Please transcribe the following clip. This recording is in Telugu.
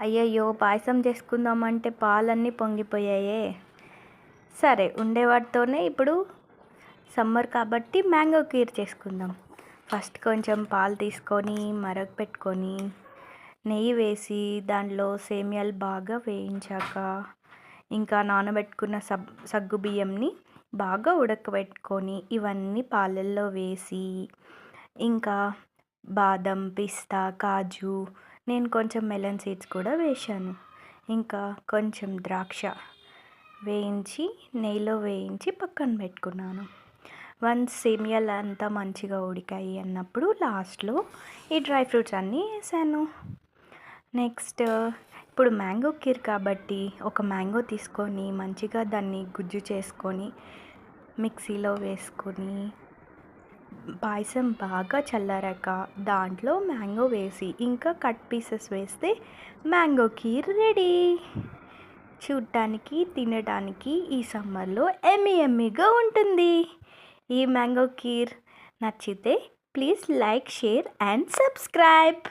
అయ్యయ్యో! పాయసం చేసుకుందామంటే పాలన్నీ పొంగిపోయాయే. సరే ఉండే వాటితోనే ఇప్పుడు సమ్మర్ కాబట్టి మ్యాంగో కీర్ చేసుకుందాం. ఫస్ట్ కొంచెం పాలు తీసుకొని మరగపెట్టుకొని నెయ్యి వేసి దానిలో సేమియాలు బాగా వేయించాక ఇంకా నానబెట్టుకున్న సగ్గుబియ్యంని బాగా ఉడకబెట్టుకొని ఇవన్నీ పాలల్లో వేసి ఇంకా బాదం, పిస్తా, కాజు, నేను కొంచెం మెలన్ సీడ్స్ కూడా వేశాను. ఇంకా కొంచెం ద్రాక్ష వేయించి నెయ్యిలో వేయించి పక్కన పెట్టుకున్నాను. వన్స్ సేమియాలు అంతా మంచిగా ఉడికాయి అన్నప్పుడు లాస్ట్లో ఈ డ్రై ఫ్రూట్స్ అన్నీ వేసాను. నెక్స్ట్ ఇప్పుడు మ్యాంగో కీర్ కాబట్టి ఒక మ్యాంగో తీసుకొని మంచిగా దాన్ని గుజ్జు చేసుకొని మిక్సీలో వేసుకొని పాయసం బాగా చల్లారాక దాంట్లో మ్యాంగో వేసి ఇంకా కట్ పీసెస్ వేస్తే మ్యాంగో కీర్ రెడీ. చూడటానికి తినడానికి ఈ సమ్మర్లో ఎమ్మీగా ఉంటుంది. ఈ మ్యాంగో కీర్ నచ్చితే please like, share and subscribe.